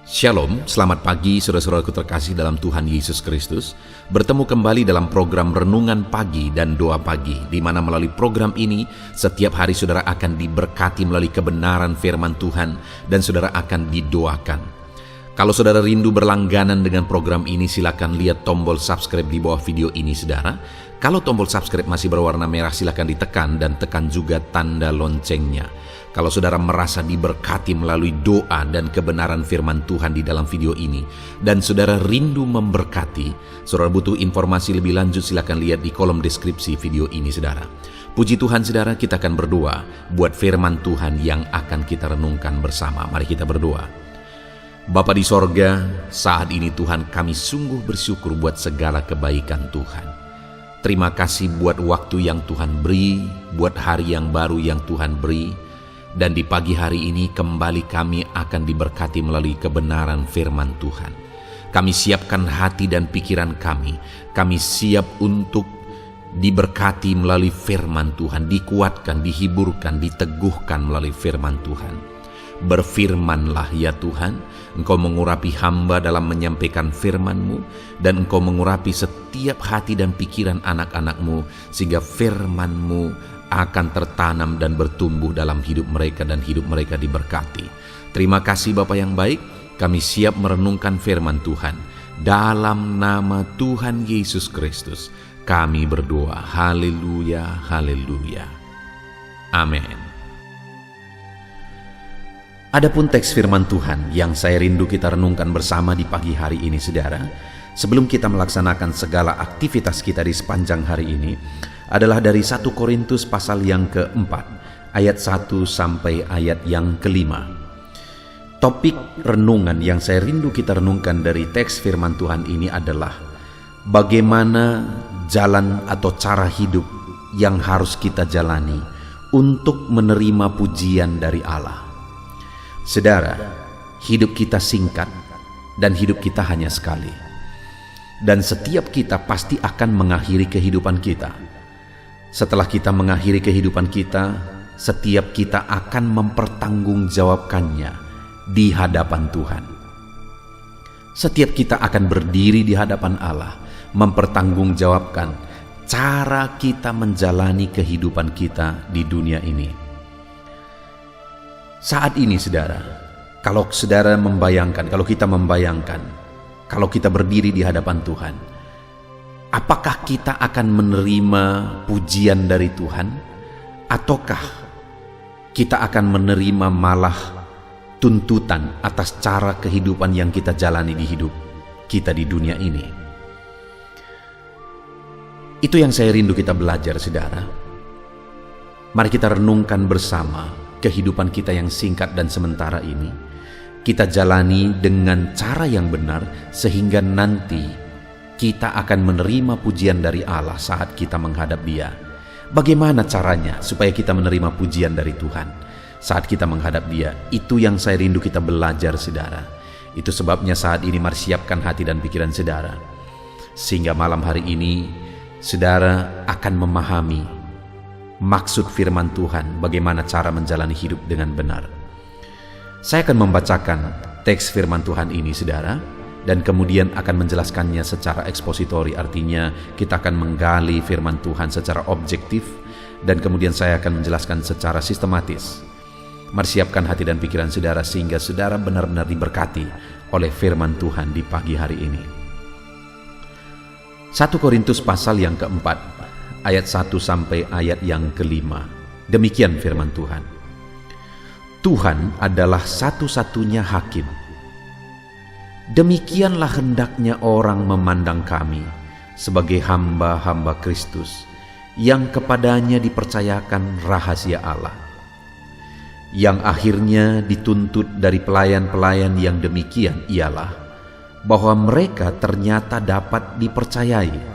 Shalom, selamat pagi saudara-saudaraku terkasih dalam Tuhan Yesus Kristus. Bertemu kembali dalam program Renungan Pagi dan Doa Pagi, di mana melalui program ini setiap hari saudara akan diberkati melalui kebenaran firman Tuhan dan saudara akan didoakan. Kalau saudara rindu berlangganan dengan program ini, silakan lihat tombol subscribe di bawah video ini saudara. Kalau tombol subscribe masih berwarna merah, silakan ditekan dan tekan juga tanda loncengnya. Kalau saudara merasa diberkati melalui doa dan kebenaran firman Tuhan di dalam video ini, dan saudara rindu memberkati, saudara butuh informasi lebih lanjut, silakan lihat di kolom deskripsi video ini saudara. Puji Tuhan saudara, kita akan berdoa buat firman Tuhan yang akan kita renungkan bersama. Mari kita berdoa. Bapa di sorga, saat ini Tuhan kami sungguh bersyukur buat segala kebaikan Tuhan. Terima kasih buat waktu yang Tuhan beri, buat hari yang baru yang Tuhan beri. Dan di pagi hari ini kembali kami akan diberkati melalui kebenaran firman Tuhan. Kami siapkan hati dan pikiran kami. Kami siap untuk diberkati melalui firman Tuhan, dikuatkan, dihiburkan, diteguhkan melalui firman Tuhan. Berfirmanlah ya Tuhan, Engkau mengurapi hamba dalam menyampaikan firman-Mu, dan Engkau mengurapi setiap hati dan pikiran anak-anak-Mu, sehingga firman-Mu akan tertanam dan bertumbuh dalam hidup mereka dan hidup mereka diberkati. Terima kasih Bapa yang baik, kami siap merenungkan firman Tuhan. Dalam nama Tuhan Yesus Kristus, kami berdoa. Haleluya, haleluya. Amin. Adapun teks firman Tuhan yang saya rindu kita renungkan bersama di pagi hari ini saudara, sebelum kita melaksanakan segala aktivitas kita di sepanjang hari ini, adalah dari 1 Korintus pasal yang keempat, ayat 1 sampai ayat yang kelima. Topik renungan yang saya rindu kita renungkan dari teks firman Tuhan ini adalah bagaimana jalan atau cara hidup yang harus kita jalani untuk menerima pujian dari Allah. Saudara, hidup kita singkat dan hidup kita hanya sekali. Dan setiap kita pasti akan mengakhiri kehidupan kita. Setelah kita mengakhiri kehidupan kita, setiap kita akan mempertanggungjawabkannya di hadapan Tuhan. Setiap kita akan berdiri di hadapan Allah, mempertanggungjawabkan cara kita menjalani kehidupan kita di dunia ini. Saat ini saudara, kalau saudara membayangkan, kalau kita membayangkan, kalau kita berdiri di hadapan Tuhan, apakah kita akan menerima pujian dari Tuhan? Ataukah kita akan menerima malah tuntutan atas cara kehidupan yang kita jalani di hidup kita di dunia ini? Itu yang saya rindu kita belajar saudara. Mari kita renungkan bersama kehidupan kita yang singkat dan sementara ini. Kita jalani dengan cara yang benar sehingga nanti kita akan menerima pujian dari Allah saat kita menghadap Dia. Bagaimana caranya supaya kita menerima pujian dari Tuhan saat kita menghadap Dia? Itu yang saya rindu kita belajar saudara. Itu sebabnya saat ini mari siapkan hati dan pikiran saudara, sehingga malam hari ini saudara akan memahami maksud firman Tuhan, bagaimana cara menjalani hidup dengan benar. Saya akan membacakan teks firman Tuhan ini saudara, dan kemudian akan menjelaskannya secara ekspositori, artinya kita akan menggali firman Tuhan secara objektif, dan kemudian saya akan menjelaskan secara sistematis. Mari siapkan hati dan pikiran saudara sehingga saudara benar-benar diberkati oleh firman Tuhan di pagi hari ini. 1 Korintus pasal yang keempat, ayat 1 sampai ayat yang kelima. Demikian firman Tuhan. Tuhan adalah satu-satunya hakim. Demikianlah hendaknya orang memandang kami sebagai hamba-hamba Kristus yang kepadanya dipercayakan rahasia Allah, yang akhirnya dituntut dari pelayan-pelayan yang demikian ialah bahwa mereka ternyata dapat dipercayai.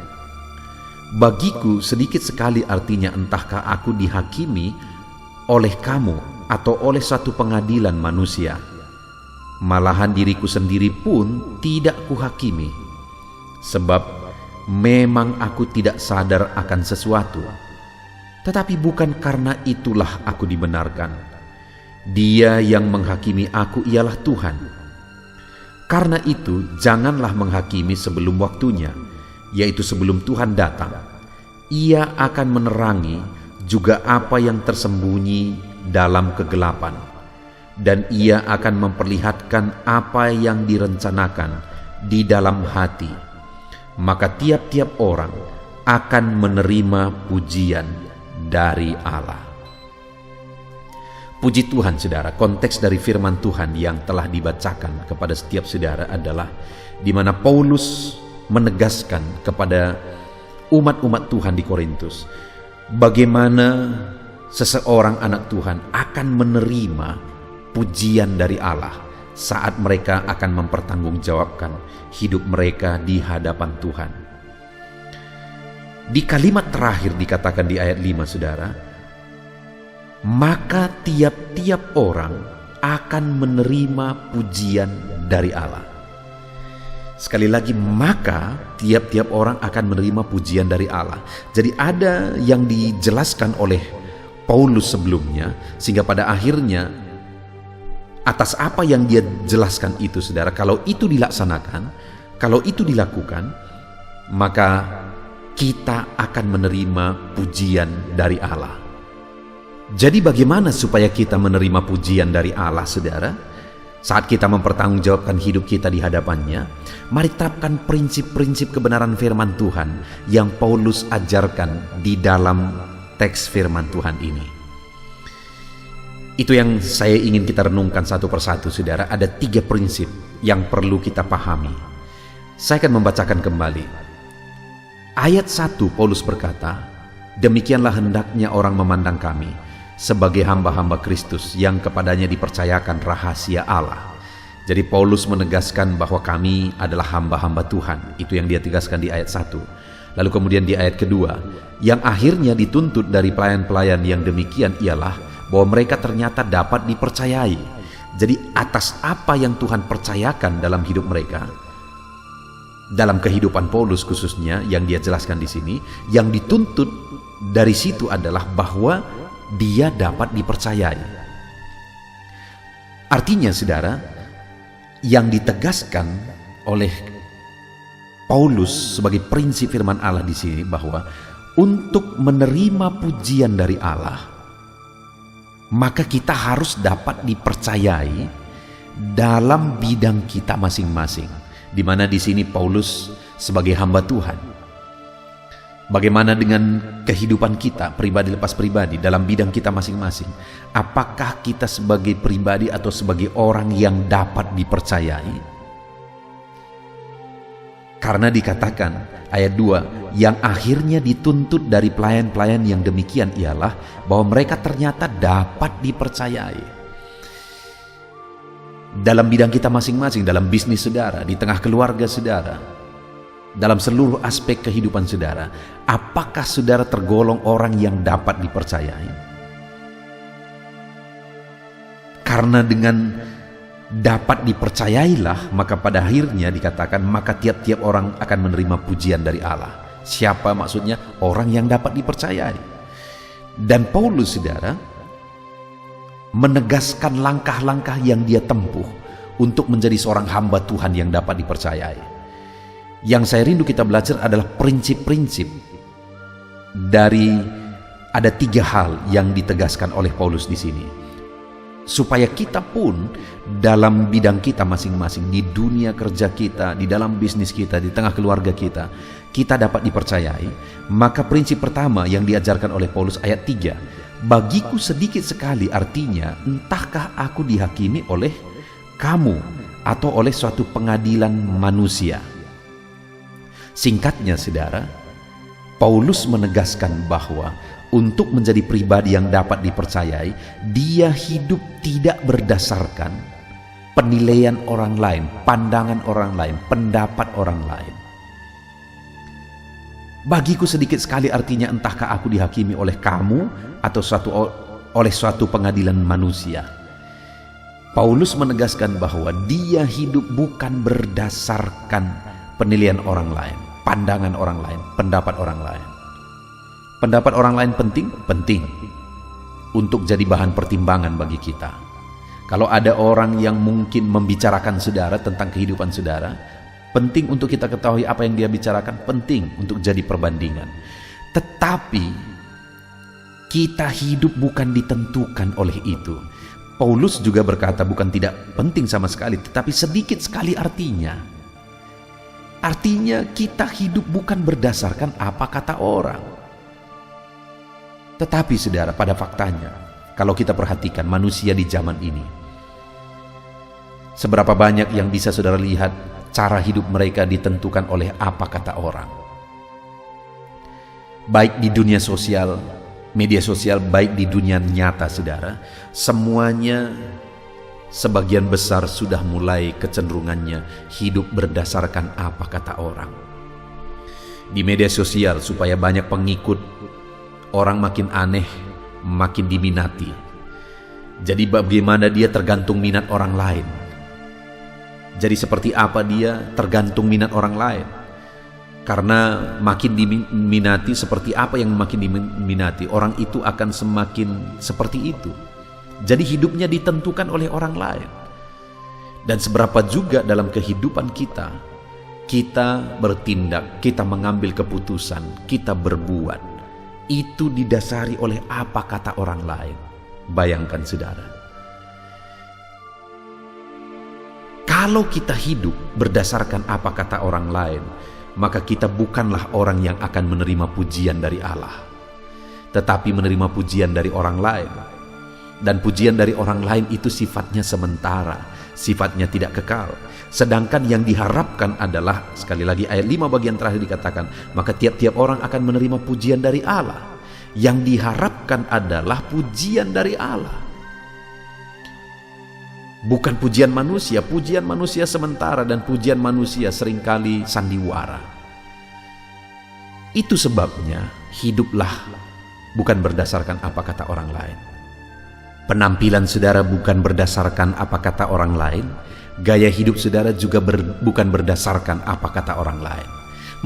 Bagiku sedikit sekali artinya entahkah aku dihakimi oleh kamu atau oleh satu pengadilan manusia. Malahan diriku sendiri pun tidak kuhakimi, sebab memang aku tidak sadar akan sesuatu. Tetapi bukan karena itulah aku dibenarkan. Dia yang menghakimi aku ialah Tuhan. Karena itu, janganlah menghakimi sebelum waktunya, yaitu sebelum Tuhan datang. Ia akan menerangi juga apa yang tersembunyi dalam kegelapan, dan ia akan memperlihatkan apa yang direncanakan di dalam hati. Maka tiap-tiap orang akan menerima pujian dari Allah. Puji Tuhan, saudara, konteks dari firman Tuhan yang telah dibacakan kepada setiap saudara adalah di mana Paulus menegaskan kepada umat-umat Tuhan di Korintus bagaimana seseorang anak Tuhan akan menerima pujian dari Allah saat mereka akan mempertanggungjawabkan hidup mereka di hadapan Tuhan. Di kalimat terakhir dikatakan di ayat 5, saudara, maka tiap-tiap orang akan menerima pujian dari Allah. Sekali lagi, maka tiap-tiap orang akan menerima pujian dari Allah. Jadi ada yang dijelaskan oleh Paulus sebelumnya, sehingga pada akhirnya atas apa yang dia jelaskan itu, saudara, kalau itu dilaksanakan, kalau itu dilakukan, maka kita akan menerima pujian dari Allah. Jadi bagaimana supaya kita menerima pujian dari Allah, saudara? Saat kita mempertanggungjawabkan hidup kita di hadapannya, mari terapkan prinsip-prinsip kebenaran firman Tuhan yang Paulus ajarkan di dalam teks firman Tuhan ini. Itu yang saya ingin kita renungkan satu persatu, saudara. Ada 3 prinsip yang perlu kita pahami. Saya akan membacakan kembali. Ayat 1, Paulus berkata, "Demikianlah hendaknya orang memandang kami sebagai hamba-hamba Kristus yang kepadanya dipercayakan rahasia Allah." Jadi Paulus menegaskan bahwa kami adalah hamba-hamba Tuhan. Itu yang dia tegaskan di ayat 1. Lalu kemudian di ayat kedua, yang akhirnya dituntut dari pelayan-pelayan yang demikian ialah bahwa mereka ternyata dapat dipercayai. Jadi atas apa yang Tuhan percayakan dalam hidup mereka, dalam kehidupan Paulus khususnya yang dia jelaskan di sini, yang dituntut dari situ adalah bahwa dia dapat dipercayai. Artinya, saudara, yang ditegaskan oleh Paulus sebagai prinsip firman Allah di sini bahwa untuk menerima pujian dari Allah, maka kita harus dapat dipercayai dalam bidang kita masing-masing. Di mana di sini Paulus sebagai hamba Tuhan. Bagaimana dengan kehidupan kita pribadi lepas pribadi dalam bidang kita masing-masing? Apakah kita sebagai pribadi atau sebagai orang yang dapat dipercayai? Karena dikatakan ayat 2, yang akhirnya dituntut dari pelayan-pelayan yang demikian ialah bahwa mereka ternyata dapat dipercayai. Dalam bidang kita masing-masing, dalam bisnis saudara, di tengah keluarga saudara, dalam seluruh aspek kehidupan saudara, apakah saudara tergolong orang yang dapat dipercayai? Karena dengan dapat dipercayailah, maka pada akhirnya dikatakan, maka tiap-tiap orang akan menerima pujian dari Allah. Siapa maksudnya? Orang yang dapat dipercayai. Dan Paulus, saudara, menegaskan langkah-langkah yang dia tempuh untuk menjadi seorang hamba Tuhan yang dapat dipercayai. Yang saya rindu kita belajar adalah prinsip-prinsip dari ada 3 hal yang ditegaskan oleh Paulus di sini, supaya kita pun dalam bidang kita masing-masing, di dunia kerja kita, di dalam bisnis kita, di tengah keluarga kita, kita dapat dipercayai. Maka prinsip pertama yang diajarkan oleh Paulus ayat 3, bagiku sedikit sekali, artinya entahkah aku dihakimi oleh kamu atau oleh suatu pengadilan manusia. Singkatnya, saudara, Paulus menegaskan bahwa untuk menjadi pribadi yang dapat dipercayai, dia hidup tidak berdasarkan penilaian orang lain, pandangan orang lain, pendapat orang lain. Bagiku sedikit sekali artinya entahkah aku dihakimi oleh kamu atau oleh suatu pengadilan manusia. Paulus menegaskan bahwa dia hidup bukan berdasarkan penilaian orang lain, pandangan orang lain, pendapat orang lain. Pendapat orang lain penting untuk jadi bahan pertimbangan bagi kita. Kalau ada orang yang mungkin membicarakan saudara tentang kehidupan saudara, penting untuk kita ketahui apa yang dia bicarakan, penting untuk jadi perbandingan. Tetapi kita hidup bukan ditentukan oleh itu. Paulus juga berkata bukan tidak penting sama sekali, tetapi sedikit sekali artinya. Artinya kita hidup bukan berdasarkan apa kata orang. Tetapi saudara, pada faktanya, kalau kita perhatikan manusia di zaman ini, seberapa banyak yang bisa saudara lihat cara hidup mereka ditentukan oleh apa kata orang. Baik di dunia sosial, media sosial, baik di dunia nyata saudara, semuanya sebagian besar sudah mulai kecenderungannya hidup berdasarkan apa kata orang. Di media sosial supaya banyak pengikut, orang makin aneh, makin diminati. Jadi bagaimana dia tergantung minat orang lain. Jadi seperti apa dia tergantung minat orang lain. Karena makin diminati, seperti apa yang makin diminati, orang itu akan semakin seperti itu. Jadi hidupnya ditentukan oleh orang lain. Dan seberapa juga dalam kehidupan kita, kita bertindak, kita mengambil keputusan, kita berbuat, itu didasari oleh apa kata orang lain. Bayangkan saudara, kalau kita hidup berdasarkan apa kata orang lain, maka kita bukanlah orang yang akan menerima pujian dari Allah, tetapi menerima pujian dari orang lain. Dan pujian dari orang lain itu sifatnya sementara, sifatnya tidak kekal. Sedangkan yang diharapkan adalah, sekali lagi ayat 5 bagian terakhir dikatakan, maka tiap-tiap orang akan menerima pujian dari Allah. Yang diharapkan adalah pujian dari Allah, bukan pujian manusia. Pujian manusia sementara dan pujian manusia seringkali sandiwara. Itu sebabnya hiduplah bukan berdasarkan apa kata orang lain. Penampilan saudara bukan berdasarkan apa kata orang lain. Gaya hidup saudara juga bukan berdasarkan apa kata orang lain.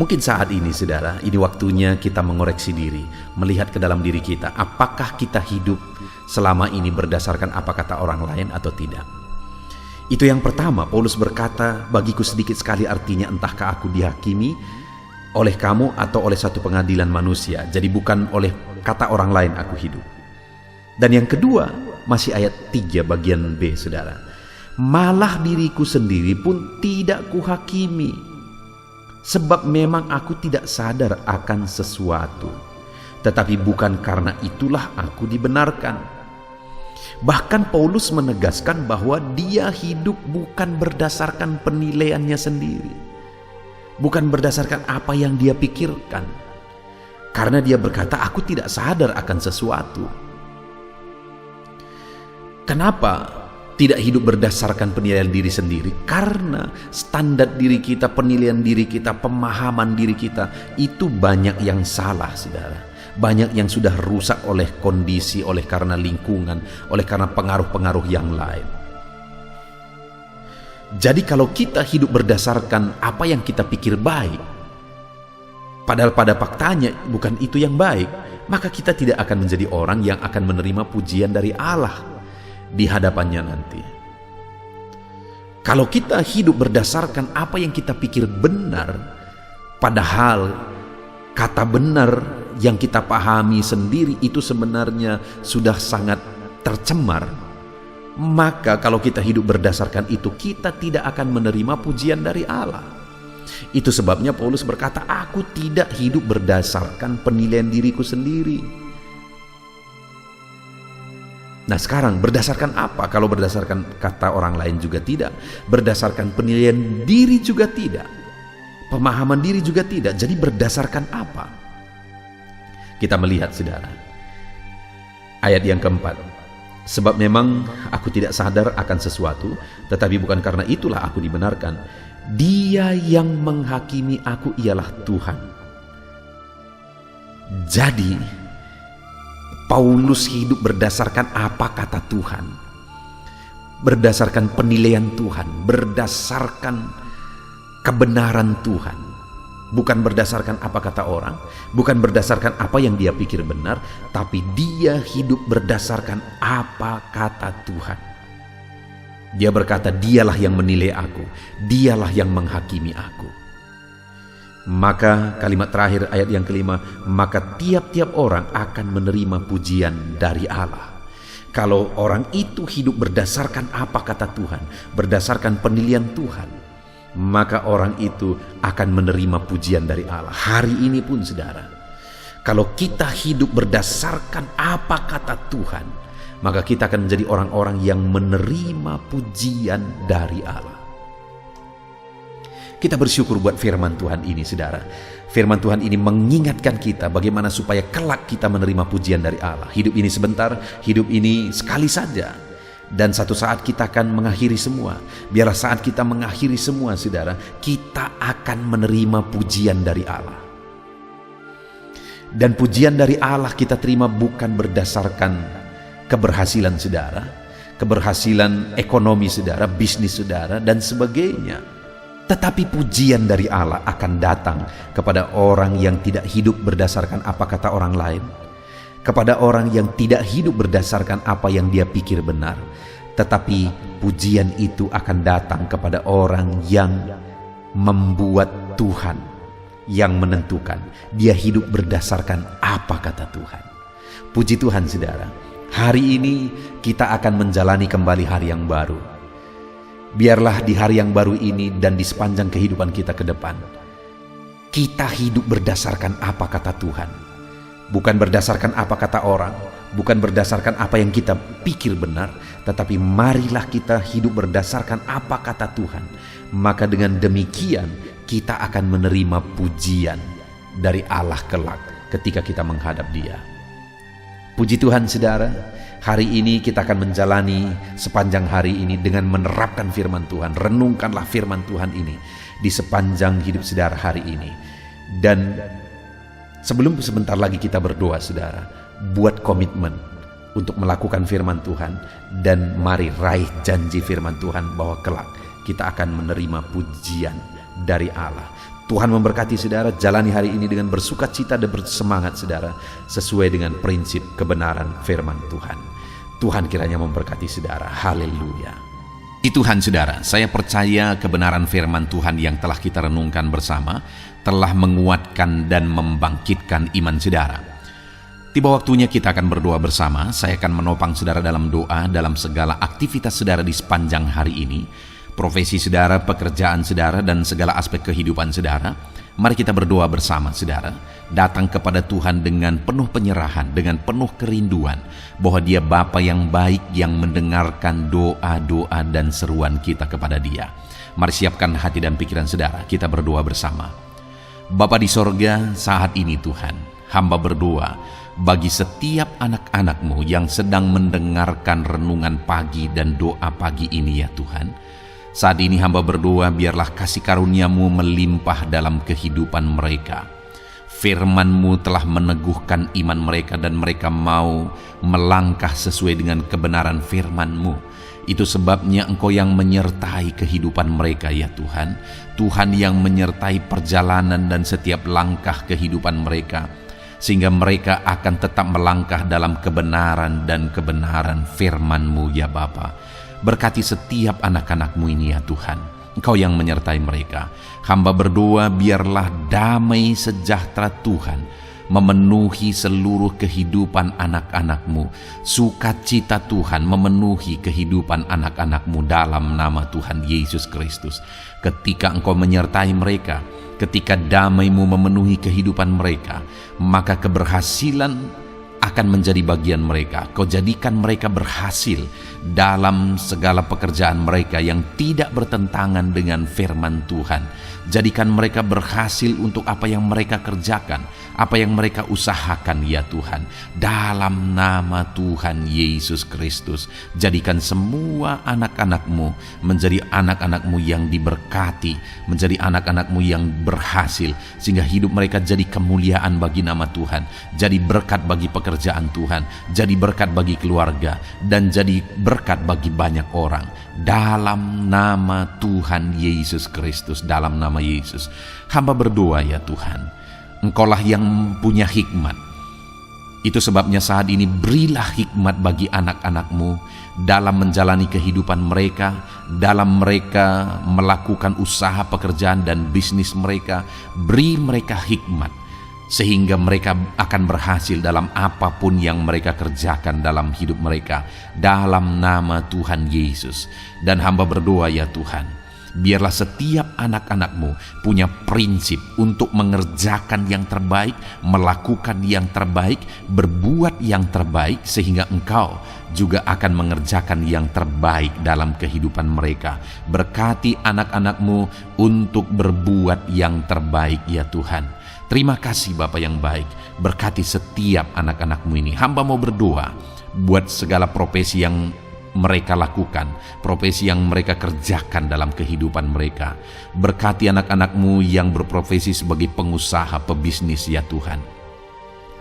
Mungkin saat ini saudara, ini waktunya kita mengoreksi diri, melihat ke dalam diri kita, apakah kita hidup selama ini berdasarkan apa kata orang lain atau tidak. Itu yang pertama. Paulus berkata, bagiku sedikit sekali artinya, entahkah aku dihakimi oleh kamu atau oleh satu pengadilan manusia. Jadi bukan oleh kata orang lain aku hidup. Dan yang kedua, masih ayat 3 bagian B saudara, malah diriku sendiri pun tidak kuhakimi, sebab memang aku tidak sadar akan sesuatu, tetapi bukan karena itulah aku dibenarkan. Bahkan Paulus menegaskan bahwa dia hidup bukan berdasarkan penilaiannya sendiri, bukan berdasarkan apa yang dia pikirkan, karena dia berkata aku tidak sadar akan sesuatu. Kenapa tidak hidup berdasarkan penilaian diri sendiri? Karena standar diri kita, penilaian diri kita, pemahaman diri kita itu banyak yang salah saudara. Banyak yang sudah rusak oleh kondisi, oleh karena lingkungan, oleh karena pengaruh-pengaruh yang lain. Jadi kalau kita hidup berdasarkan apa yang kita pikir baik, padahal pada faktanya bukan itu yang baik, maka kita tidak akan menjadi orang yang akan menerima pujian dari Allah di hadapannya nanti. Kalau kita hidup berdasarkan apa yang kita pikir benar, padahal kata benar yang kita pahami sendiri itu sebenarnya sudah sangat tercemar, maka kalau kita hidup berdasarkan itu, kita tidak akan menerima pujian dari Allah. Itu sebabnya Paulus berkata, aku tidak hidup berdasarkan penilaian diriku sendiri. Nah sekarang berdasarkan apa? Kalau berdasarkan kata orang lain juga tidak, berdasarkan penilaian diri juga tidak, pemahaman diri juga tidak. Jadi berdasarkan apa? Kita melihat saudara, ayat yang keempat, sebab memang aku tidak sadar akan sesuatu, tetapi bukan karena itulah aku dibenarkan. Dia yang menghakimi aku ialah Tuhan. Jadi Paulus hidup berdasarkan apa kata Tuhan, berdasarkan penilaian Tuhan, berdasarkan kebenaran Tuhan, bukan berdasarkan apa kata orang, bukan berdasarkan apa yang dia pikir benar, tapi dia hidup berdasarkan apa kata Tuhan. Dia berkata, dialah yang menilai aku, dialah yang menghakimi aku. Maka kalimat terakhir ayat yang kelima, maka tiap-tiap orang akan menerima pujian dari Allah. Kalau orang itu hidup berdasarkan apa kata Tuhan, berdasarkan penilaian Tuhan, maka orang itu akan menerima pujian dari Allah. Hari ini pun saudara, kalau kita hidup berdasarkan apa kata Tuhan, maka kita akan menjadi orang-orang yang menerima pujian dari Allah. Kita bersyukur buat firman Tuhan ini saudara. Firman Tuhan ini mengingatkan kita bagaimana supaya kelak kita menerima pujian dari Allah. Hidup ini sebentar, hidup ini sekali saja. Dan satu saat kita akan mengakhiri semua. Biarlah saat kita mengakhiri semua saudara, kita akan menerima pujian dari Allah. Dan pujian dari Allah kita terima bukan berdasarkan keberhasilan saudara, keberhasilan ekonomi saudara, bisnis saudara, dan sebagainya. Tetapi pujian dari Allah akan datang kepada orang yang tidak hidup berdasarkan apa kata orang lain, kepada orang yang tidak hidup berdasarkan apa yang dia pikir benar. Tetapi pujian itu akan datang kepada orang yang membuat Tuhan yang menentukan. Dia hidup berdasarkan apa kata Tuhan. Puji Tuhan saudara, hari ini kita akan menjalani kembali hari yang baru. Biarlah di hari yang baru ini dan di sepanjang kehidupan kita ke depan, kita hidup berdasarkan apa kata Tuhan. Bukan berdasarkan apa kata orang, bukan berdasarkan apa yang kita pikir benar, tetapi marilah kita hidup berdasarkan apa kata Tuhan. Maka dengan demikian kita akan menerima pujian dari Allah kelak ketika kita menghadap Dia. Puji Tuhan saudara, hari ini kita akan menjalani sepanjang hari ini dengan menerapkan firman Tuhan. Renungkanlah firman Tuhan ini di sepanjang hidup saudara hari ini. Dan sebelum sebentar lagi kita berdoa saudara, buat komitmen untuk melakukan firman Tuhan. Dan mari raih janji firman Tuhan bahwa kelak kita akan menerima pujian dari Allah. Tuhan memberkati saudara, jalani hari ini dengan bersuka cita dan bersemangat saudara, sesuai dengan prinsip kebenaran firman Tuhan. Tuhan kiranya memberkati saudara. Haleluya. Tuhan saudara, saya percaya kebenaran firman Tuhan yang telah kita renungkan bersama telah menguatkan dan membangkitkan iman saudara. Tiba waktunya kita akan berdoa bersama. Saya akan menopang saudara dalam doa dalam segala aktivitas saudara di sepanjang hari ini. Profesi saudara, pekerjaan saudara, dan segala aspek kehidupan saudara. Mari kita berdoa bersama saudara. Datang kepada Tuhan dengan penuh penyerahan, dengan penuh kerinduan bahwa Dia Bapa yang baik yang mendengarkan doa-doa dan seruan kita kepada Dia. Mari siapkan hati dan pikiran saudara, kita berdoa bersama. Bapa di sorga, saat ini Tuhan, hamba berdoa bagi setiap anak-anak-Mu yang sedang mendengarkan renungan pagi dan doa pagi ini ya Tuhan. Saat ini hamba berdoa biarlah kasih karunia-Mu melimpah dalam kehidupan mereka. Firman-Mu telah meneguhkan iman mereka dan mereka mau melangkah sesuai dengan kebenaran firman-Mu. Itu sebabnya Engkau yang menyertai kehidupan mereka ya Tuhan. Tuhan yang menyertai perjalanan dan setiap langkah kehidupan mereka, sehingga mereka akan tetap melangkah dalam kebenaran dan kebenaran firman-Mu ya Bapa. Berkati setiap anak-anak-Mu ini ya Tuhan. Engkau yang menyertai mereka. Hamba berdoa biarlah damai sejahtera Tuhan memenuhi seluruh kehidupan anak-anak-Mu. Sukacita Tuhan memenuhi kehidupan anak-anak-Mu dalam nama Tuhan Yesus Kristus. Ketika Engkau menyertai mereka, ketika damai-Mu memenuhi kehidupan mereka, maka keberhasilan akan menjadi bagian mereka. Kau jadikan mereka berhasil dalam segala pekerjaan mereka yang tidak bertentangan dengan firman Tuhan. Jadikan mereka berhasil untuk apa yang mereka kerjakan, apa yang mereka usahakan ya Tuhan. Dalam nama Tuhan Yesus Kristus, jadikan semua anak-anak-Mu menjadi anak-anak-Mu yang diberkati, menjadi anak-anak-Mu yang berhasil, sehingga hidup mereka jadi kemuliaan bagi nama Tuhan, jadi berkat bagi pekerjaan Tuhan, jadi berkat bagi keluarga, dan jadi berkat bagi banyak orang. Dalam nama Tuhan Yesus Kristus, dalam nama Yesus, hamba berdoa ya Tuhan. Engkaulah yang punya hikmat. Itu sebabnya saat ini berilah hikmat bagi anak-anak-Mu dalam menjalani kehidupan mereka, dalam mereka melakukan usaha pekerjaan dan bisnis mereka. Beri mereka hikmat sehingga mereka akan berhasil dalam apapun yang mereka kerjakan dalam hidup mereka, dalam nama Tuhan Yesus. Dan hamba berdoa ya Tuhan, biarlah setiap anak-anak-Mu punya prinsip untuk mengerjakan yang terbaik, melakukan yang terbaik, berbuat yang terbaik, sehingga Engkau juga akan mengerjakan yang terbaik dalam kehidupan mereka. Berkati anak-anak-Mu untuk berbuat yang terbaik ya Tuhan. Terima kasih Bapa yang baik, berkati setiap anak-anak-Mu ini. Hamba mau berdoa buat segala profesi yang mereka lakukan, profesi yang mereka kerjakan dalam kehidupan mereka. Berkati anak-anak-Mu yang berprofesi sebagai pengusaha, pebisnis ya Tuhan.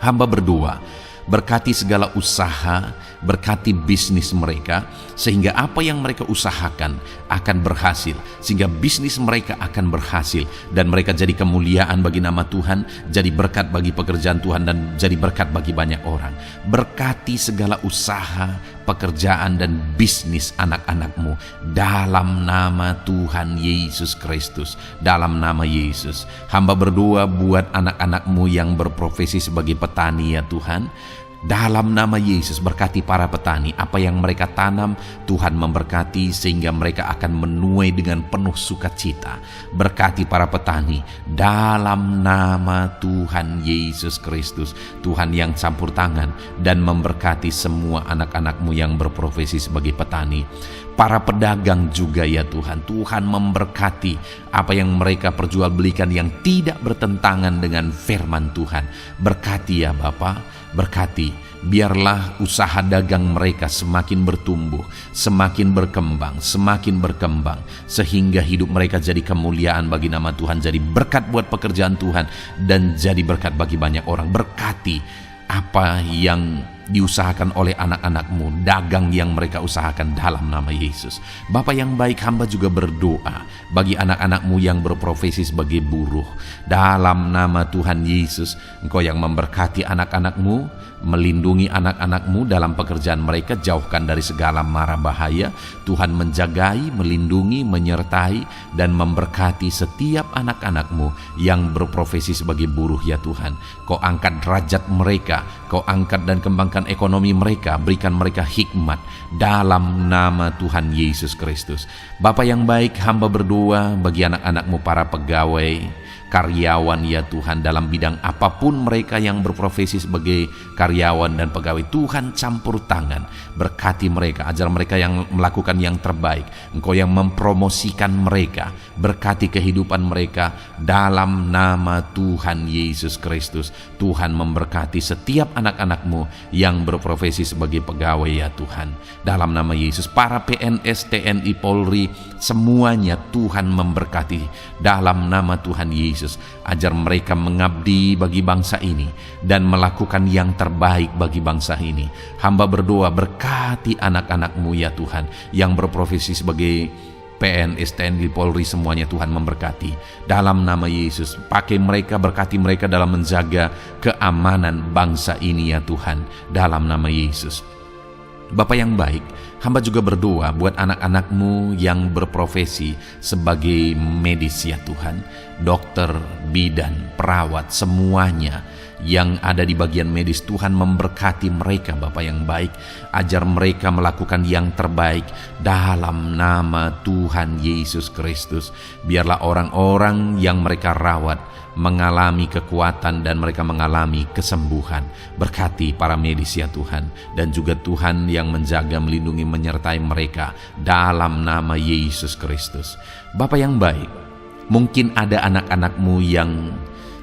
Hamba berdoa, berkati segala usaha, berkati bisnis mereka, sehingga apa yang mereka usahakan akan berhasil, sehingga bisnis mereka akan berhasil, dan mereka jadi kemuliaan bagi nama Tuhan, jadi berkat bagi pekerjaan Tuhan, dan jadi berkat bagi banyak orang. Berkati segala usaha, pekerjaan, dan bisnis anak-anak-Mu dalam nama Tuhan Yesus Kristus. Dalam nama Yesus, hamba berdoa buat anak-anak-Mu yang berprofesi sebagai petani ya Tuhan. Dalam nama Yesus, berkati para petani, apa yang mereka tanam Tuhan memberkati sehingga mereka akan menuai dengan penuh sukacita. Berkati para petani dalam nama Tuhan Yesus Kristus. Tuhan yang campur tangan dan memberkati semua anak-anak-Mu yang berprofesi sebagai petani. Para pedagang juga ya Tuhan, Tuhan memberkati apa yang mereka perjualbelikan yang tidak bertentangan dengan firman Tuhan. Berkati ya Bapa, berkati, biarlah usaha dagang mereka semakin bertumbuh, semakin berkembang, sehingga hidup mereka jadi kemuliaan bagi nama Tuhan, jadi berkat buat pekerjaan Tuhan, dan jadi berkat bagi banyak orang. Berkati apa yang diusahakan oleh anak-anak-Mu, dagang yang mereka usahakan dalam nama Yesus. Bapa yang baik, hamba juga berdoa bagi anak-anak-Mu yang berprofesi sebagai buruh. Dalam nama Tuhan Yesus, Engkau yang memberkati anak-anak-Mu, melindungi anak-anak-Mu dalam pekerjaan mereka, jauhkan dari segala mara bahaya. Tuhan menjagai, melindungi, menyertai, dan memberkati setiap anak-anak-Mu yang berprofesi sebagai buruh ya Tuhan. Kau angkat derajat mereka, Kau angkat dan kembangkan ekonomi mereka, berikan mereka hikmat dalam nama Tuhan Yesus Kristus. Bapa yang baik, hamba berdoa bagi anak-anak-Mu para pegawai, karyawan ya Tuhan, dalam bidang apapun mereka yang berprofesi sebagai karyawan dan pegawai. Tuhan campur tangan, berkati mereka, ajar mereka yang melakukan yang terbaik. Engkau yang mempromosikan mereka, berkati kehidupan mereka dalam nama Tuhan Yesus Kristus. Tuhan memberkati setiap anak-anak-Mu yang berprofesi sebagai pegawai ya Tuhan. Dalam nama Yesus, para PNS, TNI, Polri, semuanya Tuhan memberkati dalam nama Tuhan Yesus. Ajar mereka mengabdi bagi bangsa ini dan melakukan yang terbaik bagi bangsa ini. Hamba berdoa, berkati anak-anak-Mu ya Tuhan yang berprofesi sebagai PNS, TNI, Polri, semuanya Tuhan memberkati. Dalam nama Yesus, pakai mereka, berkati mereka dalam menjaga keamanan bangsa ini ya Tuhan. Dalam nama Yesus. Bapa yang baik, hamba juga berdoa buat anak-anak-Mu yang berprofesi sebagai medis ya Tuhan. Dokter, bidan, perawat, semuanya yang ada di bagian medis, Tuhan memberkati mereka Bapa yang baik. Ajar mereka melakukan yang terbaik dalam nama Tuhan Yesus Kristus. Biarlah orang-orang yang mereka rawat mengalami kekuatan dan mereka mengalami kesembuhan. Berkati para medis ya Tuhan, dan juga Tuhan yang menjaga, melindungi, menyertai mereka dalam nama Yesus Kristus. Bapa yang baik, mungkin ada anak-anak-Mu yang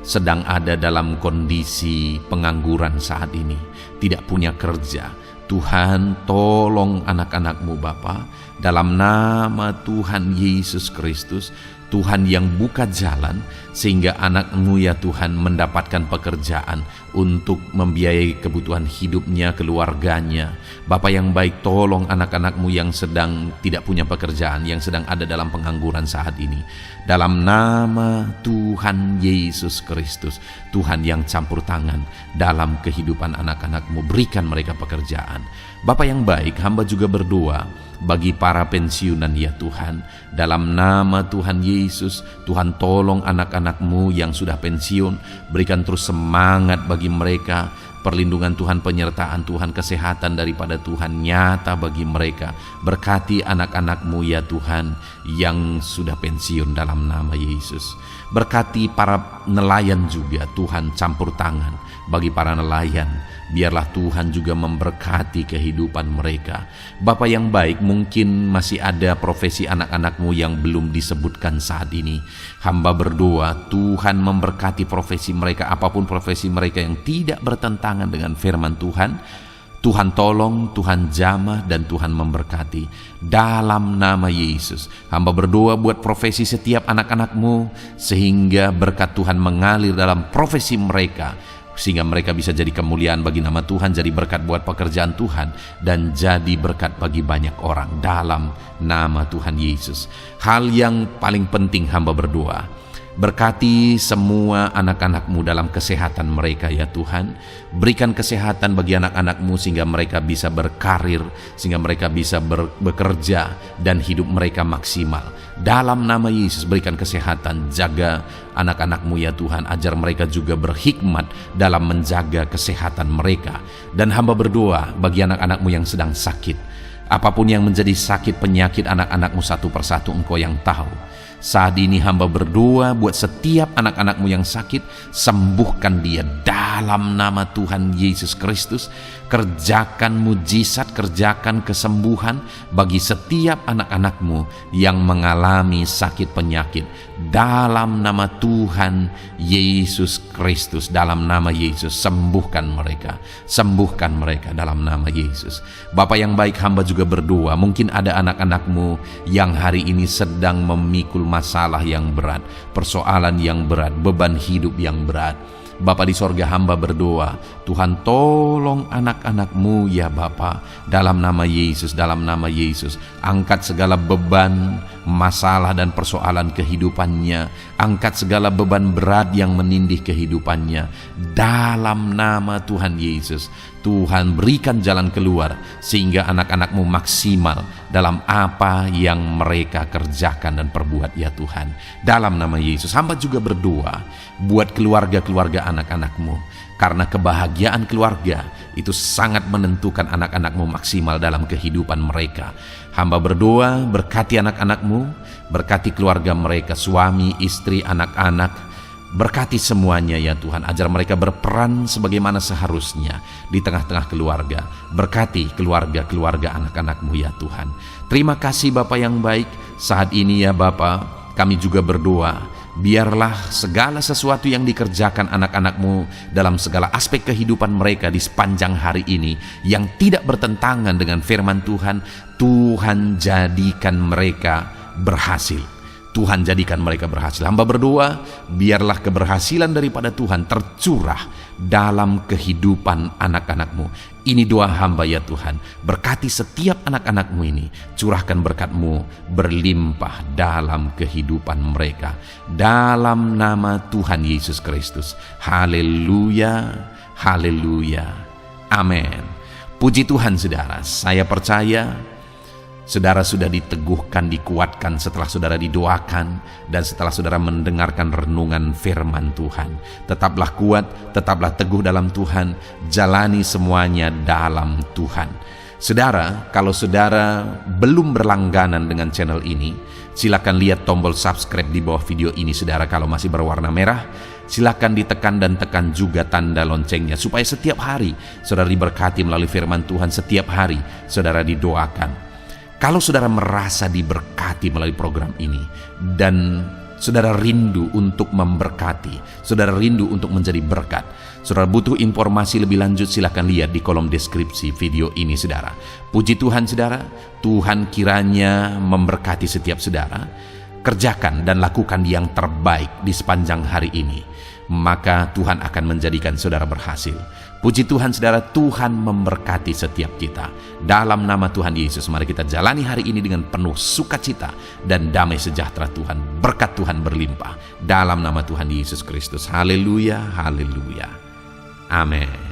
sedang ada dalam kondisi pengangguran saat ini, tidak punya kerja. Tuhan, tolong anak-anak-Mu Bapa, Dalam nama Tuhan Yesus Kristus, Tuhan yang buka jalan sehingga anak-Mu ya Tuhan mendapatkan pekerjaan untuk membiayai kebutuhan hidupnya, keluarganya. Bapa yang baik, tolong anak-anak-Mu yang sedang tidak punya pekerjaan, yang sedang ada dalam pengangguran saat ini. Dalam nama Tuhan Yesus Kristus, Tuhan yang campur tangan dalam kehidupan anak-anak-Mu, berikan mereka pekerjaan. Bapa yang baik, hamba juga berdoa bagi para pensiunan ya Tuhan. Dalam nama Tuhan Yesus, Tuhan tolong anak-anak-Mu yang sudah pensiun, berikan terus semangat bagi mereka. Perlindungan Tuhan, penyertaan Tuhan, kesehatan daripada Tuhan nyata bagi mereka. Berkati anak-anak-Mu ya Tuhan yang sudah pensiun dalam nama Yesus. Berkati para nelayan juga, Tuhan campur tangan bagi para nelayan. Biarlah Tuhan juga memberkati kehidupan mereka. Bapa yang baik, mungkin masih ada profesi anak-anak-Mu yang belum disebutkan saat ini. Hamba berdoa Tuhan memberkati profesi mereka, apapun profesi mereka yang tidak bertentangan dengan firman Tuhan. Tuhan tolong, Tuhan jamah, dan Tuhan memberkati. Dalam nama Yesus, hamba berdoa buat profesi setiap anak-anak-Mu, sehingga berkat Tuhan mengalir dalam profesi mereka, sehingga mereka bisa jadi kemuliaan bagi nama Tuhan, jadi berkat buat pekerjaan Tuhan, dan jadi berkat bagi banyak orang dalam nama Tuhan Yesus. Hal yang paling penting hamba berdoa, berkati semua anak-anak-Mu dalam kesehatan mereka ya Tuhan. Berikan kesehatan bagi anak-anak-Mu sehingga mereka bisa berkarir, sehingga mereka bisa bekerja dan hidup mereka maksimal. Dalam nama Yesus berikan kesehatan, jaga anak-anak-Mu ya Tuhan, ajar mereka juga berhikmat dalam menjaga kesehatan mereka. Dan hamba berdoa bagi anak-anak-Mu yang sedang sakit, apapun yang menjadi sakit penyakit anak-anak-Mu satu persatu Engkau yang tahu. Saat ini hamba berdoa buat setiap anak-anak-Mu yang sakit, sembuhkan dia dalam nama Tuhan Yesus Kristus. Kerjakan mujizat, kerjakan kesembuhan bagi setiap anak-anak-Mu yang mengalami sakit penyakit. Dalam nama Tuhan Yesus Kristus, dalam nama Yesus, sembuhkan mereka dalam nama Yesus. Bapa yang baik, hamba juga berdoa, mungkin ada anak-anak-Mu yang hari ini sedang memikul masalah yang berat, persoalan yang berat, beban hidup yang berat. Bapa di sorga, hamba berdoa, Tuhan tolong anak-anak-Mu ya Bapa, dalam nama Yesus, dalam nama Yesus. Angkat segala beban, masalah dan persoalan kehidupannya. Angkat segala beban berat yang menindih kehidupannya. Dalam nama Tuhan Yesus, Tuhan berikan jalan keluar sehingga anak-anak-Mu maksimal dalam apa yang mereka kerjakan dan perbuat ya Tuhan. Dalam nama Yesus, hamba juga berdoa buat keluarga-keluarga anak-anak-Mu, karena kebahagiaan keluarga itu sangat menentukan anak-anak-Mu maksimal dalam kehidupan mereka. Hamba berdoa berkati anak-anak-Mu, berkati keluarga mereka, suami, istri, anak-anak. Berkati semuanya ya Tuhan, ajar mereka berperan sebagaimana seharusnya di tengah-tengah keluarga. Berkati keluarga-keluarga anak-anak-Mu ya Tuhan. Terima kasih Bapa yang baik. Saat ini ya Bapa, kami juga berdoa, biarlah segala sesuatu yang dikerjakan anak-anak-Mu dalam segala aspek kehidupan mereka di sepanjang hari ini yang tidak bertentangan dengan firman Tuhan, Tuhan jadikan mereka berhasil. Tuhan jadikan mereka berhasil. Hamba berdoa, biarlah keberhasilan daripada Tuhan tercurah dalam kehidupan anak-anak-Mu. Ini doa hamba ya Tuhan. Berkati setiap anak-anak-Mu ini. Curahkan berkat-Mu berlimpah dalam kehidupan mereka. Dalam nama Tuhan Yesus Kristus. Haleluya, haleluya, amin. Puji Tuhan saudara, saya percaya saudara sudah diteguhkan, dikuatkan setelah saudara didoakan dan setelah saudara mendengarkan renungan firman Tuhan. Tetaplah kuat, tetaplah teguh dalam Tuhan, jalani semuanya dalam Tuhan. Saudara, kalau saudara belum berlangganan dengan channel ini, silakan lihat tombol subscribe di bawah video ini. Saudara, kalau masih berwarna merah, silakan ditekan dan tekan juga tanda loncengnya supaya setiap hari saudara diberkati melalui firman Tuhan. Setiap hari saudara didoakan. Kalau saudara merasa diberkati melalui program ini dan Saudara rindu untuk memberkati, saudara rindu untuk menjadi berkat. Saudara butuh informasi lebih lanjut, silakan lihat di kolom deskripsi video ini, saudara. Puji Tuhan, saudara. Tuhan kiranya memberkati setiap saudara. Kerjakan dan lakukan yang terbaik di sepanjang hari ini, maka Tuhan akan menjadikan saudara berhasil. Puji Tuhan, saudara. Tuhan memberkati setiap kita. Dalam nama Tuhan Yesus, mari kita jalani hari ini dengan penuh sukacita dan damai sejahtera Tuhan. Berkat Tuhan berlimpah dalam nama Tuhan Yesus Kristus. Haleluya, haleluya. Amin.